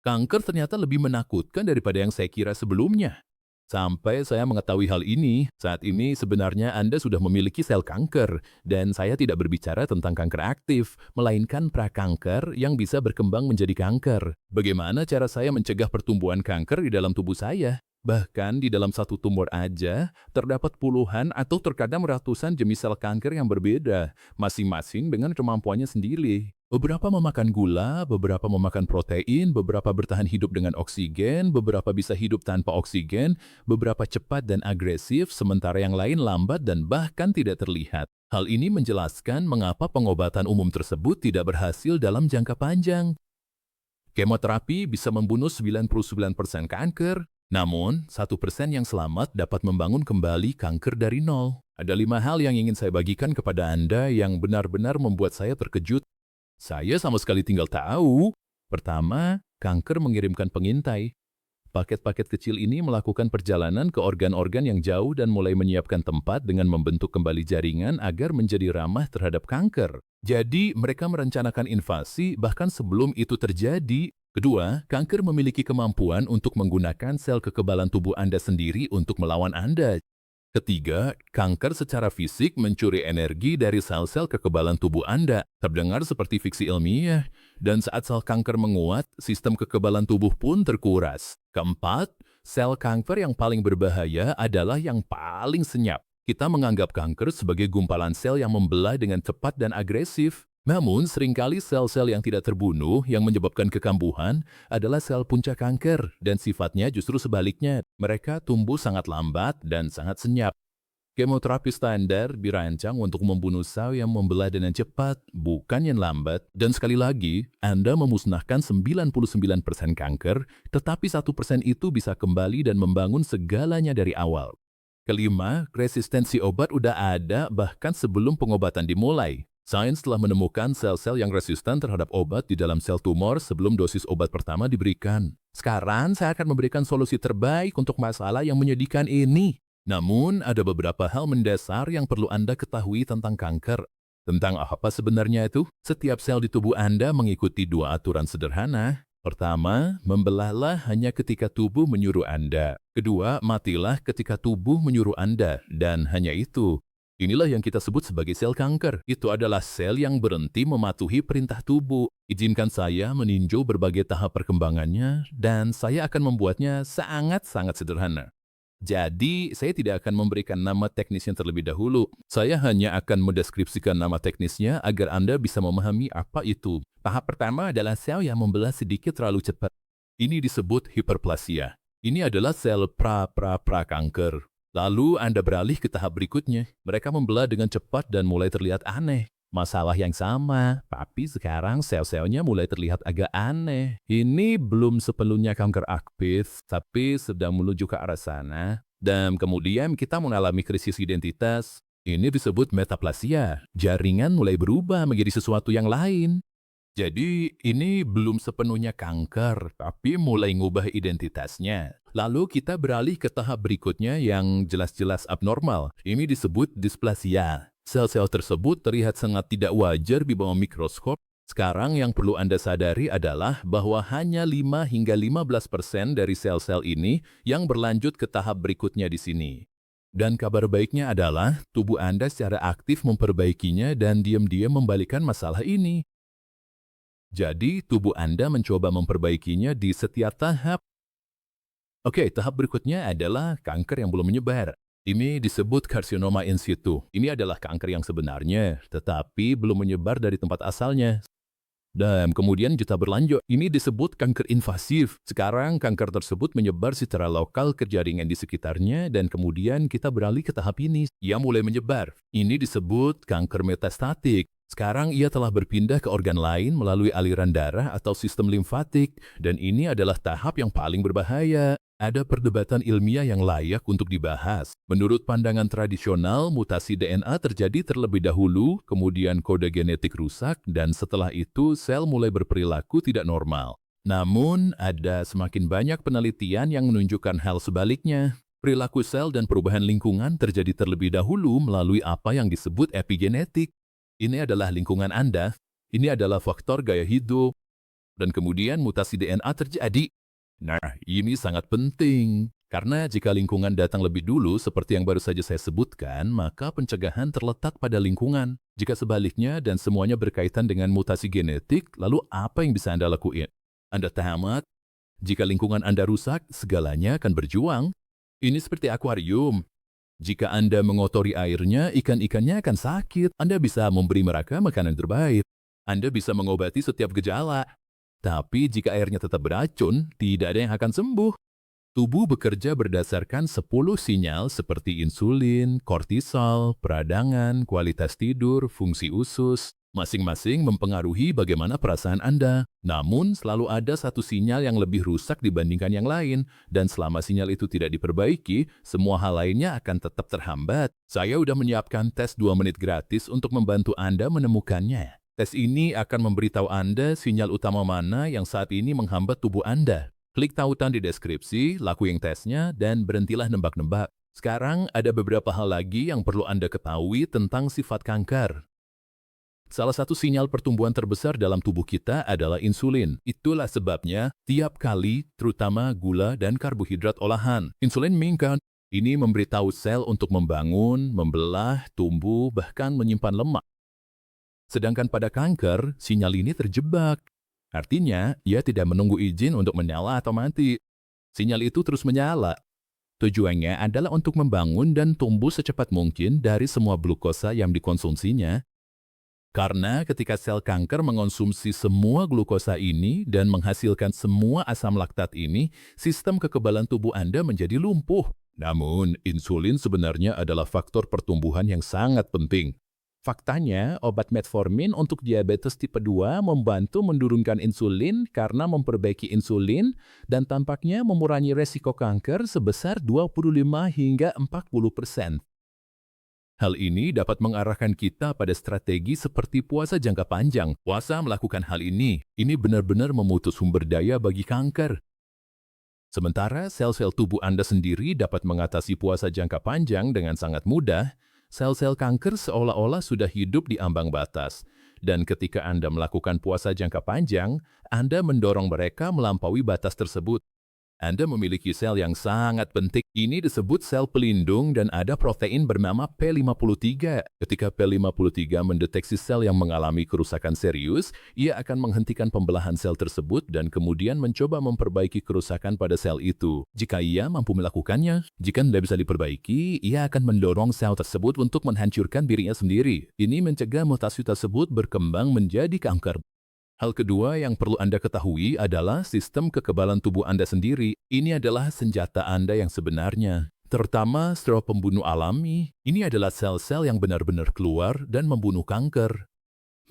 Kanker ternyata lebih menakutkan daripada yang saya kira sebelumnya. Sampai saya mengetahui hal ini, saat ini sebenarnya Anda sudah memiliki sel kanker, dan saya tidak berbicara tentang kanker aktif, melainkan prakanker yang bisa berkembang menjadi kanker. Bagaimana cara saya mencegah pertumbuhan kanker di dalam tubuh saya? Bahkan di dalam satu tumor aja, terdapat puluhan atau terkadang ratusan jenis sel kanker yang berbeda, masing-masing dengan kemampuannya sendiri. Beberapa memakan gula, beberapa memakan protein, beberapa bertahan hidup dengan oksigen, beberapa bisa hidup tanpa oksigen, beberapa cepat dan agresif, sementara yang lain lambat dan bahkan tidak terlihat. Hal ini menjelaskan mengapa pengobatan umum tersebut tidak berhasil dalam jangka panjang. Kemoterapi bisa membunuh 99% kanker, namun 1% yang selamat dapat membangun kembali kanker dari nol. Ada 5 hal yang ingin saya bagikan kepada Anda yang benar-benar membuat saya terkejut. Saya sama sekali tinggal tahu. Pertama, kanker mengirimkan pengintai. Paket-paket kecil ini melakukan perjalanan ke organ-organ yang jauh dan mulai menyiapkan tempat dengan membentuk kembali jaringan agar menjadi ramah terhadap kanker. Jadi, mereka merencanakan invasi bahkan sebelum itu terjadi. Kedua, kanker memiliki kemampuan untuk menggunakan sel kekebalan tubuh Anda sendiri untuk melawan Anda. Ketiga, kanker secara fisik mencuri energi dari sel-sel kekebalan tubuh Anda. Terdengar seperti fiksi ilmiah. Dan saat sel kanker menguat, sistem kekebalan tubuh pun terkuras. Keempat, sel kanker yang paling berbahaya adalah yang paling senyap. Kita menganggap kanker sebagai gumpalan sel yang membelah dengan cepat dan agresif. Namun, seringkali sel-sel yang tidak terbunuh yang menyebabkan kekambuhan adalah sel puncak kanker, dan sifatnya justru sebaliknya. Mereka tumbuh sangat lambat dan sangat senyap. Kemoterapi standar dirancang untuk membunuh sel yang membelah dengan cepat, bukan yang lambat. Dan sekali lagi, Anda memusnahkan 99% kanker, tetapi 1% itu bisa kembali dan membangun segalanya dari awal. Kelima, resistensi obat udah ada bahkan sebelum pengobatan dimulai. Sains telah menemukan sel-sel yang resisten terhadap obat di dalam sel tumor sebelum dosis obat pertama diberikan. Sekarang saya akan memberikan solusi terbaik untuk masalah yang menyedihkan ini. Namun, ada beberapa hal mendasar yang perlu Anda ketahui tentang kanker. Tentang apa sebenarnya itu? Setiap sel di tubuh Anda mengikuti 2 aturan sederhana. Pertama, membelahlah hanya ketika tubuh menyuruh Anda. Kedua, matilah ketika tubuh menyuruh Anda. Dan hanya itu. Inilah yang kita sebut sebagai sel kanker. Itu adalah sel yang berhenti mematuhi perintah tubuh. Izinkan saya meninjau berbagai tahap perkembangannya, dan saya akan membuatnya sangat-sangat sederhana. Jadi, saya tidak akan memberikan nama teknisnya terlebih dahulu. Saya hanya akan mendeskripsikan nama teknisnya agar Anda bisa memahami apa itu. Tahap pertama adalah sel yang membelah sedikit terlalu cepat. Ini disebut hiperplasia. Ini adalah sel pra-kanker. Lalu Anda beralih ke tahap berikutnya. Mereka membelah dengan cepat dan mulai terlihat aneh. Masalah yang sama, tapi sekarang sel-selnya mulai terlihat agak aneh. Ini belum sepenuhnya kanker aktif, tapi sedang menuju ke arah sana. Dan kemudian kita mengalami krisis identitas. Ini disebut metaplasia. Jaringan mulai berubah menjadi sesuatu yang lain. Jadi, ini belum sepenuhnya kanker, tapi mulai ngubah identitasnya. Lalu kita beralih ke tahap berikutnya yang jelas-jelas abnormal. Ini disebut displasia. Sel-sel tersebut terlihat sangat tidak wajar di bawah mikroskop. Sekarang yang perlu Anda sadari adalah bahwa hanya 5 hingga 15% dari sel-sel ini yang berlanjut ke tahap berikutnya di sini. Dan kabar baiknya adalah tubuh Anda secara aktif memperbaikinya dan diam-diam membalikan masalah ini. Jadi, tubuh Anda mencoba memperbaikinya di setiap tahap. Oke, tahap berikutnya adalah kanker yang belum menyebar. Ini disebut karsinoma in situ. Ini adalah kanker yang sebenarnya, tetapi belum menyebar dari tempat asalnya. Dan kemudian kita berlanjut. Ini disebut kanker invasif. Sekarang kanker tersebut menyebar secara lokal ke jaringan di sekitarnya dan kemudian kita beralih ke tahap ini. Ia mulai menyebar. Ini disebut kanker metastatik. Sekarang ia telah berpindah ke organ lain melalui aliran darah atau sistem limfatik, dan ini adalah tahap yang paling berbahaya. Ada perdebatan ilmiah yang layak untuk dibahas. Menurut pandangan tradisional, mutasi DNA terjadi terlebih dahulu, kemudian kode genetik rusak, dan setelah itu sel mulai berperilaku tidak normal. Namun, ada semakin banyak penelitian yang menunjukkan hal sebaliknya. Perilaku sel dan perubahan lingkungan terjadi terlebih dahulu melalui apa yang disebut epigenetik. Ini adalah lingkungan Anda, ini adalah faktor gaya hidup, dan kemudian mutasi DNA terjadi. Nah, ini sangat penting. Karena jika lingkungan datang lebih dulu, seperti yang baru saja saya sebutkan, maka pencegahan terletak pada lingkungan. Jika sebaliknya dan semuanya berkaitan dengan mutasi genetik, lalu apa yang bisa Anda lakuin? Anda tamat? Jika lingkungan Anda rusak, segalanya akan berjuang. Ini seperti akuarium. Jika Anda mengotori airnya, ikan-ikannya akan sakit. Anda bisa memberi mereka makanan terbaik. Anda bisa mengobati setiap gejala. Tapi jika airnya tetap beracun, tidak ada yang akan sembuh. Tubuh bekerja berdasarkan 10 sinyal seperti insulin, kortisol, peradangan, kualitas tidur, fungsi usus. Masing-masing mempengaruhi bagaimana perasaan Anda. Namun, selalu ada satu sinyal yang lebih rusak dibandingkan yang lain. Dan selama sinyal itu tidak diperbaiki, semua hal lainnya akan tetap terhambat. Saya sudah menyiapkan tes 2 menit gratis untuk membantu Anda menemukannya. Tes ini akan memberitahu Anda sinyal utama mana yang saat ini menghambat tubuh Anda. Klik tautan di deskripsi, lakuin tesnya, dan berhentilah nebak-nebak. Sekarang ada beberapa hal lagi yang perlu Anda ketahui tentang sifat kanker. Salah satu sinyal pertumbuhan terbesar dalam tubuh kita adalah insulin. Itulah sebabnya, tiap kali, terutama gula dan karbohidrat olahan, insulin meningkat. Ini memberitahu sel untuk membangun, membelah, tumbuh, bahkan menyimpan lemak. Sedangkan pada kanker, sinyal ini terjebak. Artinya, ia tidak menunggu izin untuk menyala atau mati. Sinyal itu terus menyala. Tujuannya adalah untuk membangun dan tumbuh secepat mungkin dari semua glukosa yang dikonsumsinya. Karena ketika sel kanker mengonsumsi semua glukosa ini dan menghasilkan semua asam laktat ini, sistem kekebalan tubuh Anda menjadi lumpuh. Namun, insulin sebenarnya adalah faktor pertumbuhan yang sangat penting. Faktanya, obat metformin untuk diabetes tipe 2 membantu menurunkan insulin karena memperbaiki insulin dan tampaknya mengurangi resiko kanker sebesar 25 hingga 40%. Hal ini dapat mengarahkan kita pada strategi seperti puasa jangka panjang. Puasa melakukan hal ini benar-benar memutus sumber daya bagi kanker. Sementara sel-sel tubuh Anda sendiri dapat mengatasi puasa jangka panjang dengan sangat mudah, sel-sel kanker seolah-olah sudah hidup di ambang batas. Dan ketika Anda melakukan puasa jangka panjang, Anda mendorong mereka melampaui batas tersebut. Anda memiliki sel yang sangat penting. Ini disebut sel pelindung dan ada protein bernama P53. Ketika P53 mendeteksi sel yang mengalami kerusakan serius, ia akan menghentikan pembelahan sel tersebut dan kemudian mencoba memperbaiki kerusakan pada sel itu. Jika ia mampu melakukannya, jika tidak bisa diperbaiki, ia akan mendorong sel tersebut untuk menghancurkan dirinya sendiri. Ini mencegah mutasi tersebut berkembang menjadi kanker. Hal kedua yang perlu Anda ketahui adalah sistem kekebalan tubuh Anda sendiri. Ini adalah senjata Anda yang sebenarnya. Terutama setelah pembunuh alami, ini adalah sel-sel yang benar-benar keluar dan membunuh kanker.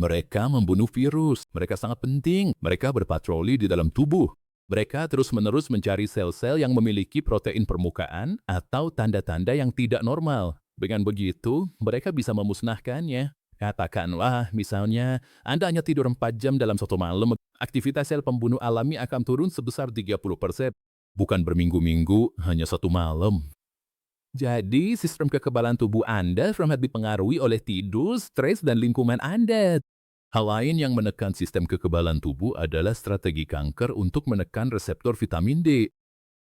Mereka membunuh virus. Mereka sangat penting. Mereka berpatroli di dalam tubuh. Mereka terus-menerus mencari sel-sel yang memiliki protein permukaan atau tanda-tanda yang tidak normal. Dengan begitu, mereka bisa memusnahkannya. Katakanlah, misalnya, Anda hanya tidur 4 jam dalam satu malam, aktivitas sel pembunuh alami akan turun sebesar 30%. Bukan berminggu-minggu, hanya satu malam. Jadi, sistem kekebalan tubuh Anda sangat dipengaruhi oleh tidur, stres, dan lingkungan Anda. Hal lain yang menekan sistem kekebalan tubuh adalah strategi kanker untuk menekan reseptor vitamin D.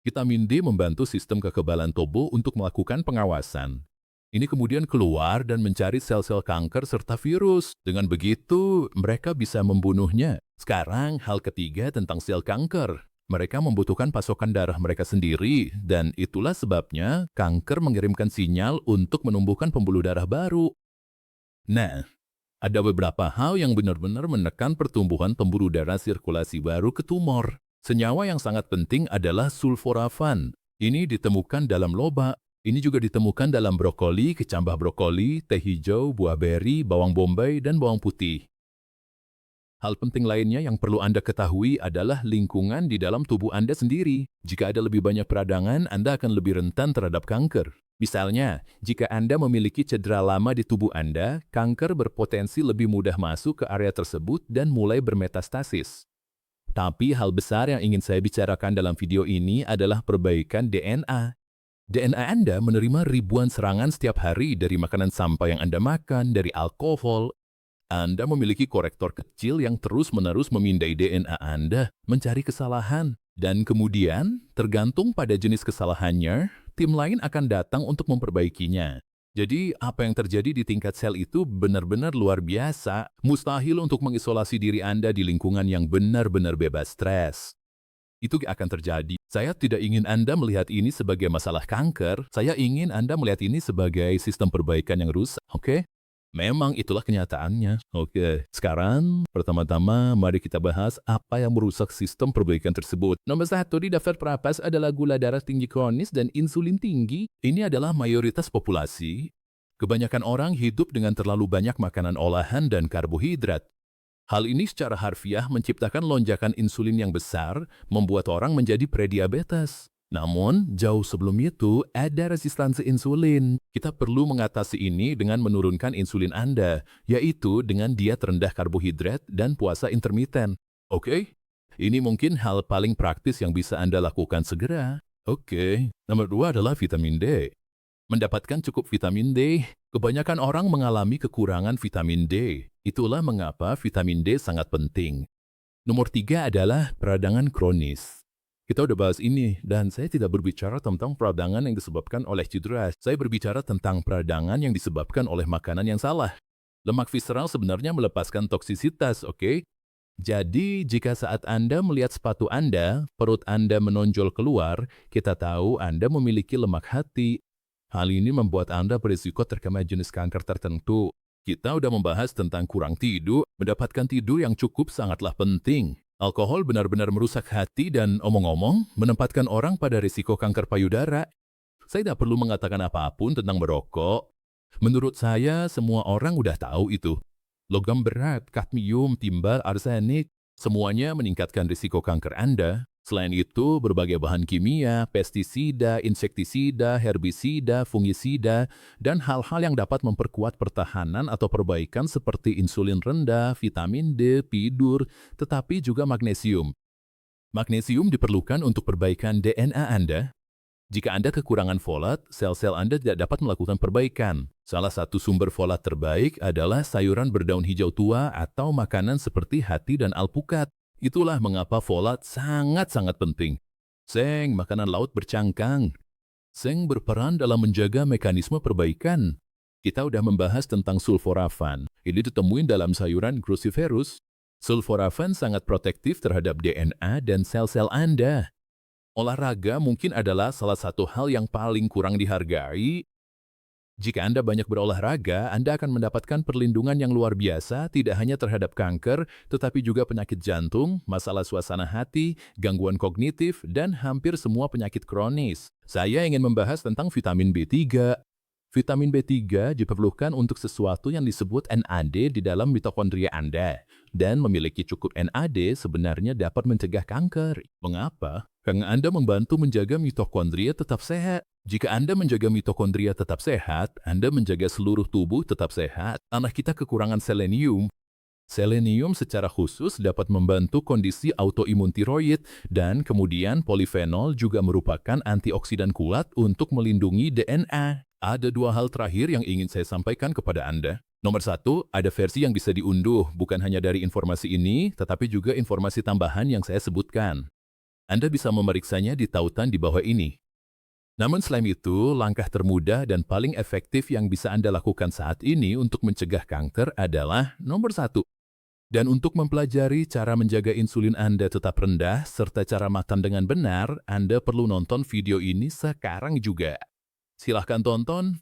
Vitamin D membantu sistem kekebalan tubuh untuk melakukan pengawasan. Ini kemudian keluar dan mencari sel-sel kanker serta virus. Dengan begitu, mereka bisa membunuhnya. Sekarang, hal ketiga tentang sel kanker. Mereka membutuhkan pasokan darah mereka sendiri, dan itulah sebabnya kanker mengirimkan sinyal untuk menumbuhkan pembuluh darah baru. Nah, ada beberapa hal yang benar-benar menekan pertumbuhan pembuluh darah sirkulasi baru ke tumor. Senyawa yang sangat penting adalah sulforafan. Ini ditemukan dalam lobak. Ini juga ditemukan dalam brokoli, kecambah brokoli, teh hijau, buah beri, bawang bombay, dan bawang putih. Hal penting lainnya yang perlu Anda ketahui adalah lingkungan di dalam tubuh Anda sendiri. Jika ada lebih banyak peradangan, Anda akan lebih rentan terhadap kanker. Misalnya, jika Anda memiliki cedera lama di tubuh Anda, kanker berpotensi lebih mudah masuk ke area tersebut dan mulai bermetastasis. Tapi hal besar yang ingin saya bicarakan dalam video ini adalah perbaikan DNA. DNA Anda menerima ribuan serangan setiap hari dari makanan sampah yang Anda makan, dari alkohol, Anda memiliki korektor kecil yang terus-menerus memindai DNA Anda, mencari kesalahan. Dan kemudian, tergantung pada jenis kesalahannya, tim lain akan datang untuk memperbaikinya. Jadi, apa yang terjadi di tingkat sel itu benar-benar luar biasa. Mustahil untuk mengisolasi diri Anda di lingkungan yang benar-benar bebas stres. Itu akan terjadi. Saya tidak ingin Anda melihat ini sebagai masalah kanker. Saya ingin Anda melihat ini sebagai sistem perbaikan yang rusak, oke? Memang itulah kenyataannya. Oke, sekarang pertama-tama mari kita bahas apa yang merusak sistem perbaikan tersebut. Nomor 1 di daftar perapas adalah gula darah tinggi kronis dan insulin tinggi. Ini adalah mayoritas populasi. Kebanyakan orang hidup dengan terlalu banyak makanan olahan dan karbohidrat. Hal ini secara harfiah menciptakan lonjakan insulin yang besar, membuat orang menjadi prediabetes. Namun, jauh sebelum itu, ada resistansi insulin. Kita perlu mengatasi ini dengan menurunkan insulin Anda, yaitu dengan diet rendah karbohidrat dan puasa intermiten. Oke? Ini mungkin hal paling praktis yang bisa Anda lakukan segera. Oke. Nomor 2 adalah vitamin D. Mendapatkan cukup vitamin D, kebanyakan orang mengalami kekurangan vitamin D. Itulah mengapa vitamin D sangat penting. Nomor 3 adalah peradangan kronis. Kita udah bahas ini, dan saya tidak berbicara tentang peradangan yang disebabkan oleh cedera. Saya berbicara tentang peradangan yang disebabkan oleh makanan yang salah. Lemak visceral sebenarnya melepaskan toksisitas, oke? Jadi, jika saat Anda melihat sepatu Anda, perut Anda menonjol keluar, kita tahu Anda memiliki lemak hati. Hal ini membuat Anda berisiko terkena jenis kanker tertentu. Kita udah membahas tentang kurang tidur, mendapatkan tidur yang cukup sangatlah penting. Alkohol benar-benar merusak hati dan omong-omong menempatkan orang pada risiko kanker payudara. Saya tidak perlu mengatakan apapun tentang merokok. Menurut saya, semua orang udah tahu itu. Logam berat, kadmium, timbal, arsenik, semuanya meningkatkan risiko kanker Anda. Selain itu, berbagai bahan kimia, pestisida, insektisida, herbisida, fungisida, dan hal-hal yang dapat memperkuat pertahanan atau perbaikan seperti insulin rendah, vitamin D, tidur, tetapi juga magnesium. Magnesium diperlukan untuk perbaikan DNA Anda. Jika Anda kekurangan folat, sel-sel Anda tidak dapat melakukan perbaikan. Salah satu sumber folat terbaik adalah sayuran berdaun hijau tua atau makanan seperti hati dan alpukat. Itulah mengapa folat sangat-sangat penting. Seng, makanan laut bercangkang. Seng berperan dalam menjaga mekanisme perbaikan. Kita udah membahas tentang sulforafan. Ini ditemuin dalam sayuran cruciferous. Sulforafan sangat protektif terhadap DNA dan sel-sel Anda. Olahraga mungkin adalah salah satu hal yang paling kurang dihargai. Jika Anda banyak berolahraga, Anda akan mendapatkan perlindungan yang luar biasa tidak hanya terhadap kanker, tetapi juga penyakit jantung, masalah suasana hati, gangguan kognitif, dan hampir semua penyakit kronis. Saya ingin membahas tentang vitamin B3. Vitamin B3 diperlukan untuk sesuatu yang disebut NAD di dalam mitokondria Anda. Dan memiliki cukup NAD sebenarnya dapat mencegah kanker. Mengapa? Karena Anda membantu menjaga mitokondria tetap sehat. Jika Anda menjaga mitokondria tetap sehat, Anda menjaga seluruh tubuh tetap sehat. Anak kita kekurangan selenium. Selenium secara khusus dapat membantu kondisi autoimun tiroid dan kemudian polifenol juga merupakan antioksidan kuat untuk melindungi DNA. Ada dua hal terakhir yang ingin saya sampaikan kepada Anda. Nomor 1, ada versi yang bisa diunduh, bukan hanya dari informasi ini, tetapi juga informasi tambahan yang saya sebutkan. Anda bisa memeriksanya di tautan di bawah ini. Namun selain itu, langkah termudah dan paling efektif yang bisa Anda lakukan saat ini untuk mencegah kanker adalah nomor 1. Dan untuk mempelajari cara menjaga insulin Anda tetap rendah serta cara makan dengan benar, Anda perlu nonton video ini sekarang juga. Silahkan tonton